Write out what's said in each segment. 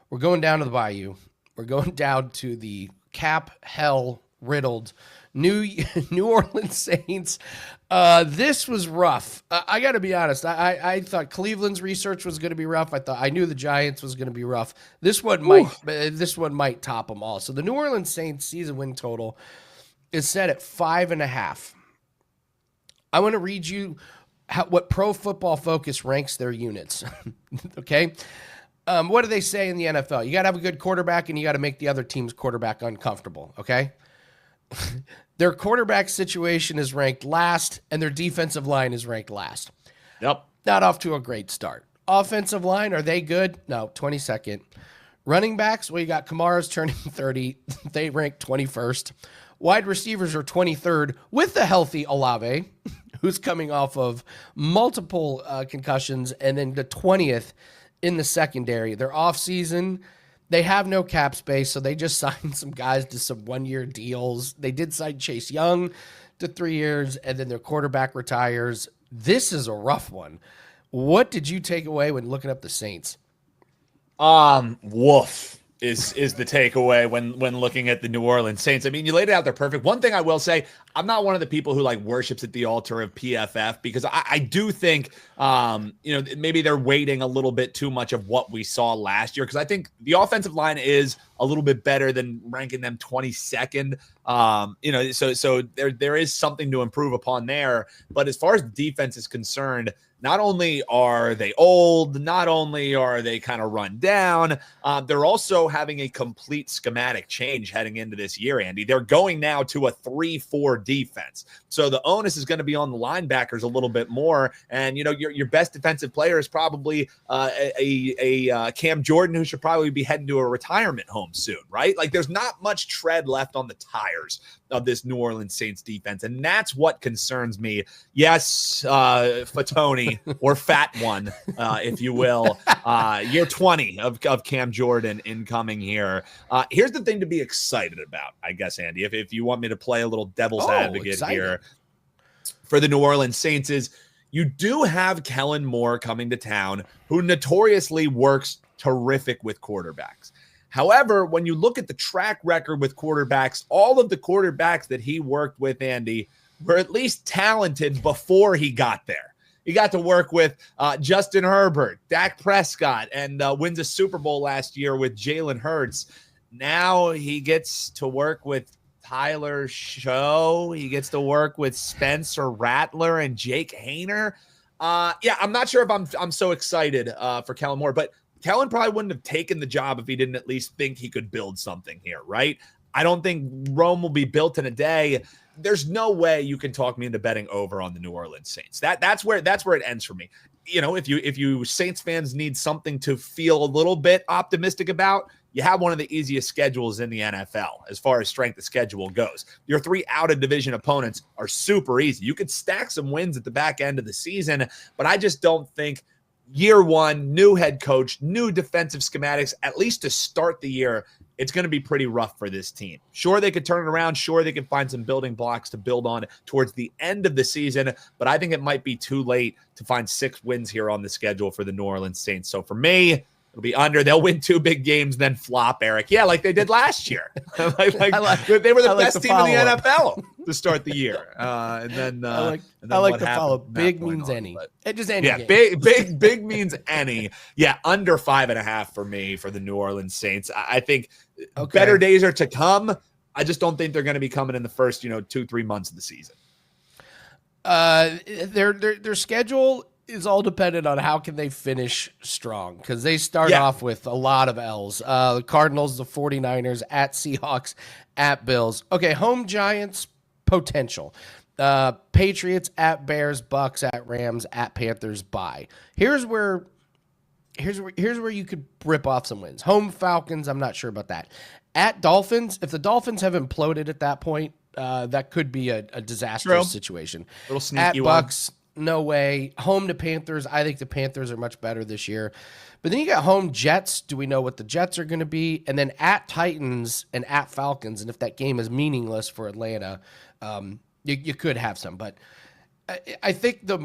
We're going down to the Bayou. We're going down to the cap hell riddled New New Orleans Saints. This was rough. I got to be honest. I thought Cleveland's research was going to be rough. I knew the Giants was going to be rough. This one might top them all. So the New Orleans Saints season win total is set at 5.5. I want to read you what Pro Football Focus ranks their units. Okay. What do they say in the NFL? You got to have a good quarterback and you got to make the other team's quarterback uncomfortable. Okay. Their quarterback situation is ranked last and their defensive line is ranked last. Yep. Not off to a great start. Offensive line, are they good? No, 22nd. Running backs, well, you got Kamara's turning 30. They rank 21st. Wide receivers are 23rd with the healthy Olave, who's coming off of multiple concussions, and then the 20th in the secondary. They're off season. They have no cap space, so they just signed some guys to some one-year deals. They did sign Chase Young to 3 years, and then their quarterback retires. This is a rough one. What did you take away when looking up the Saints? Woof is the takeaway when looking at the New Orleans Saints. I mean, you laid it out there perfect. One thing I will say, I'm not one of the people who like worships at the altar of PFF because I do think, maybe they're waiting a little bit too much of what we saw last year. Cause I think the offensive line is a little bit better than ranking them 22nd. So there is something to improve upon there. But as far as the defense is concerned, not only are they old, not only are they kind of run down, they're also having a complete schematic change heading into this year, Andy. They're going now to a 3-4 defense. So the onus is going to be on the linebackers a little bit more. And, your best defensive player is probably a Cam Jordan who should probably be heading to a retirement home soon, right? Like there's not much tread left on the tires of this New Orleans Saints defense. And that's what concerns me. Yes, Fatoni or Fat One, if you will. Year 20 of Cam Jordan incoming here. Here's the thing to be excited about, I guess, Andy, if you want me to play a little devil's advocate here for the New Orleans Saints is you do have Kellen Moore coming to town, who notoriously works terrific with quarterbacks. However, when you look at the track record with quarterbacks, all of the quarterbacks that he worked with, Andy, were at least talented before he got there. He got to work with Justin Herbert, Dak Prescott, and wins a Super Bowl last year with Jalen Hurts. Now he gets to work with Tyler Show. He gets to work with Spencer Rattler and Jake Hayner. I'm not sure if I'm so excited for Kellen Moore, but Kellen probably wouldn't have taken the job if he didn't at least think he could build something here, right? I don't think Rome will be built in a day. There's no way you can talk me into betting over on the New Orleans Saints. That's where it ends for me. If you Saints fans need something to feel a little bit optimistic about, you have one of the easiest schedules in the NFL as far as strength of schedule goes. Your 3 out-of-division opponents are super easy. You could stack some wins at the back end of the season, but I just don't think year one, new head coach, new defensive schematics, at least to start the year, it's going to be pretty rough for this team. Sure, they could turn it around. Sure, they could find some building blocks to build on towards the end of the season, but I think it might be too late to find 6 wins here on the schedule for the New Orleans Saints. So for me, it'll be under. They'll win 2 big games, then flop, Eric. Yeah, like they did last year. They were the best team in the NFL to start the year. And then I like the follow. Big means any. Just any. Yeah, game. big means any. Yeah, under 5.5 for me for the New Orleans Saints. I think better days are to come. I just don't think they're going to be coming in the first 2-3 months of the season. Their schedule is all dependent on how can they finish strong, because they start off with a lot of L's. The Cardinals, the 49ers, at Seahawks, at Bills. Okay, home Giants, potential. Patriots, at Bears, Bucks, at Rams, at Panthers, bye. Here's where you could rip off some wins. Home Falcons, I'm not sure about that. At Dolphins, if the Dolphins have imploded at that point, that could be a disastrous situation. Little sneaky at Bucks, no way. Home to Panthers, I think the Panthers are much better this year. But then you got home Jets. Do we know what the Jets are going to be? And then at Titans and at Falcons. And if that game is meaningless for Atlanta, you could have some. But I think the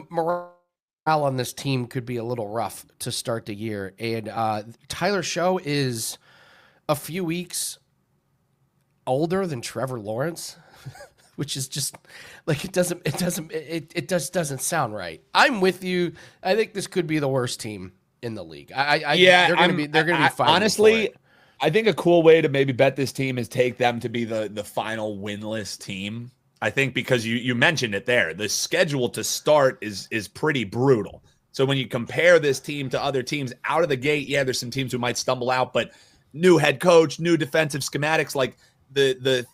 morale on this team could be a little rough to start the year. And Tyler Show is a few weeks older than Trevor Lawrence, which is just like it just doesn't sound right. I'm with you. I think this could be the worst team in the league. They're gonna be fine. Honestly, I think a cool way to maybe bet this team is take them to be the final winless team. I think because you mentioned it there, the schedule to start is pretty brutal. So when you compare this team to other teams out of the gate, yeah, there's some teams who might stumble out, but new head coach, new defensive schematics, like the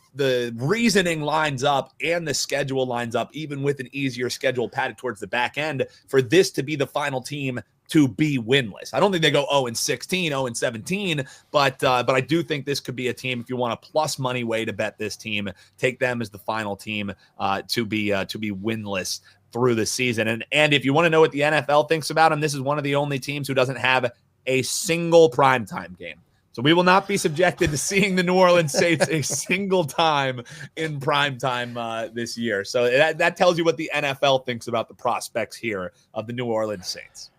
reasoning lines up and the schedule lines up, even with an easier schedule padded towards the back end, for this to be the final team to be winless. I don't think they go 0-16, 0-17, but I do think this could be a team. If you want a plus money way to bet this team, take them as the final team to be winless through the season. And if you want to know what the NFL thinks about them, this is one of the only teams who doesn't have a single primetime game. So we will not be subjected to seeing the New Orleans Saints a single time in primetime this year. So that tells you what the NFL thinks about the prospects here of the New Orleans Saints.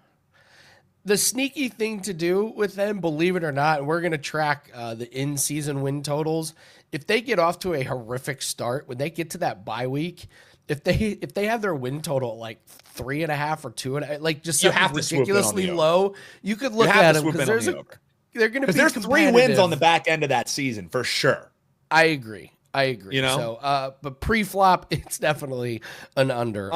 The sneaky thing to do with them, believe it or not, and we're going to track the in-season win totals. If they get off to a horrific start, when they get to that bye week, if they have their win total at like 3.5 or 2.5, like just something ridiculously low, you could look at them because they're going to be there's 3 wins on the back end of that season for sure. I agree. You know, so but pre-flop, it's definitely an under.